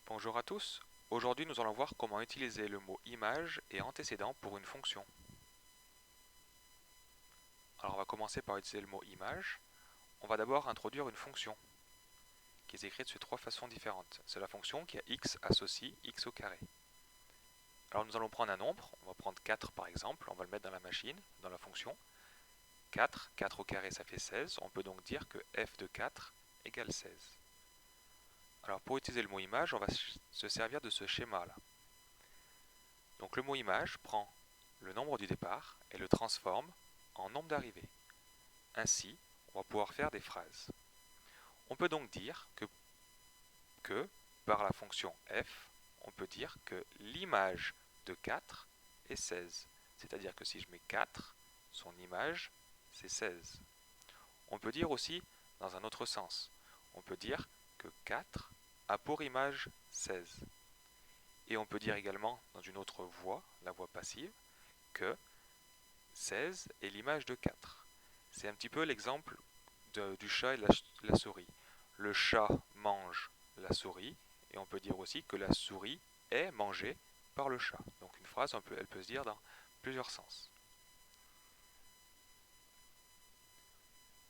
Bonjour à tous, aujourd'hui nous allons voir comment utiliser le mot image et antécédent pour une fonction. Alors on va commencer par utiliser le mot image. On va d'abord introduire une fonction qui est écrite de trois façons différentes. C'est la fonction qui a x associe x au carré. Alors nous allons prendre un nombre, on va prendre 4 par exemple, on va le mettre dans la machine, dans la fonction. 4 au carré ça fait 16, on peut donc dire que f de 4 égale 16. Alors pour utiliser le mot image, on va se servir de ce schéma-là. Donc le mot image prend le nombre du départ et le transforme en nombre d'arrivée. Ainsi, on va pouvoir faire des phrases. On peut donc dire que par la fonction f, on peut dire que l'image de 4 est 16. C'est-à-dire que si je mets 4, son image, c'est 16. On peut dire aussi dans un autre sens. On peut dire que 4 a pour image 16. Et on peut dire également dans une autre voie, la voie passive, que 16 est l'image de 4. C'est un petit peu l'exemple du chat et de la souris. Le chat mange la souris, et on peut dire aussi que la souris est mangée par le chat. Donc une phrase, elle peut se dire dans plusieurs sens.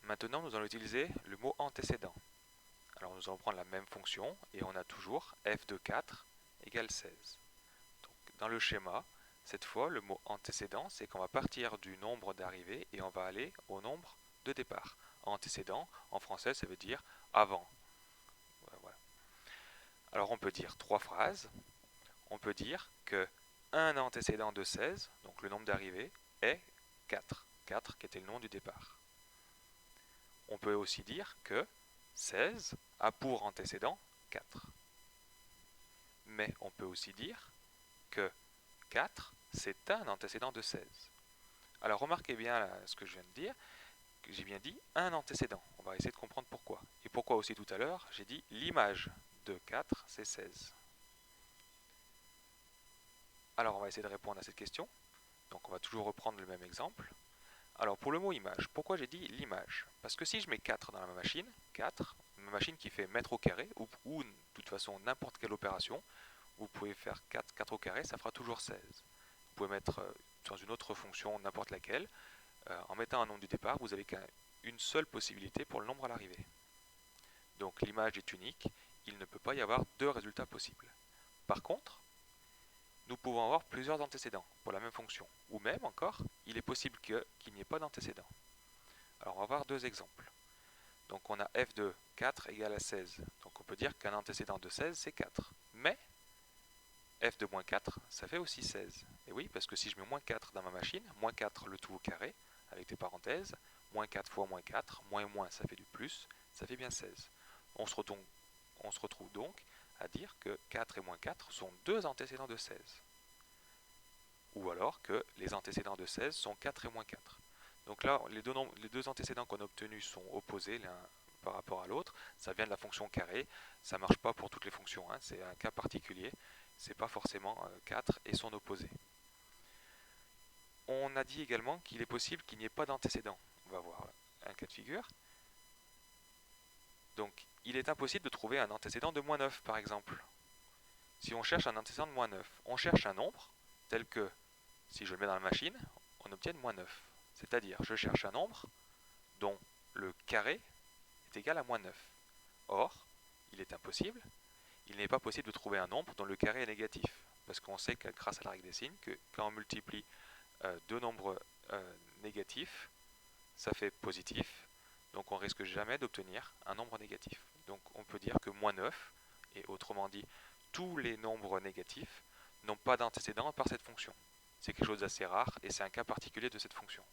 Maintenant, nous allons utiliser le mot antécédent. Alors nous allons prendre la même fonction, et on a toujours f de 4 égale 16. Donc, dans le schéma, cette fois, le mot antécédent, c'est qu'on va partir du nombre d'arrivée et on va aller au nombre de départ. Antécédent, en français, ça veut dire avant. Voilà. Alors on peut dire trois phrases. On peut dire que un antécédent de 16, donc le nombre d'arrivée, est 4. 4 qui était le nom du départ. On peut aussi dire que 16 a pour antécédent 4. Mais on peut aussi dire que 4, c'est un antécédent de 16. Alors remarquez bien ce que je viens de dire, que j'ai bien dit un antécédent. On va essayer de comprendre pourquoi. Et pourquoi aussi tout à l'heure, j'ai dit l'image de 4, c'est 16. Alors on va essayer de répondre à cette question. Donc on va toujours reprendre le même exemple. Alors pour le mot image, pourquoi j'ai dit l'image? Parce que si je mets 4 dans ma machine, 4, ma machine qui fait mètre au carré, ou de toute façon n'importe quelle opération, vous pouvez faire 4 au carré, ça fera toujours 16. Vous pouvez mettre dans une autre fonction, n'importe laquelle, en mettant un nombre du départ, vous avez qu'une seule possibilité pour le nombre à l'arrivée. Donc l'image est unique, il ne peut pas y avoir deux résultats possibles. Par contre, nous pouvons avoir plusieurs antécédents pour la même fonction. Ou même encore, il est possible qu'il n'y ait pas d'antécédent. Alors on va voir deux exemples. Donc on a f de 4 égale à 16. Donc on peut dire qu'un antécédent de 16 c'est 4. Mais f de moins 4, ça fait aussi 16. Et oui, parce que si je mets moins 4 dans ma machine, moins 4 le tout au carré, avec des parenthèses, moins 4 fois moins 4, moins et moins ça fait du plus, ça fait bien 16. On se retrouve donc à dire que 4 et moins 4 sont deux antécédents de 16. Ou alors que les antécédents de 16 sont 4 et moins 4. Donc là, les deux antécédents qu'on a obtenus sont opposés l'un par rapport à l'autre. Ça vient de la fonction carré. Ça ne marche pas pour toutes les fonctions. C'est un cas particulier. Ce n'est pas forcément 4 et son opposé. On a dit également qu'il est possible qu'il n'y ait pas d'antécédent. On va voir un cas de figure. Donc, il est impossible de trouver un antécédent de moins 9, par exemple. Si on cherche un antécédent de moins 9, on cherche un nombre tel que, si je le mets dans la machine, on obtient moins 9. C'est-à-dire, je cherche un nombre dont le carré est égal à moins 9. Or, il est impossible, il n'est pas possible de trouver un nombre dont le carré est négatif. Parce qu'on sait que grâce à la règle des signes, que quand on multiplie deux nombres négatifs, ça fait positif. Donc on risque jamais d'obtenir un nombre négatif. Donc on peut dire que moins 9, et autrement dit, tous les nombres négatifs n'ont pas d'antécédent par cette fonction. C'est quelque chose d'assez rare et c'est un cas particulier de cette fonction.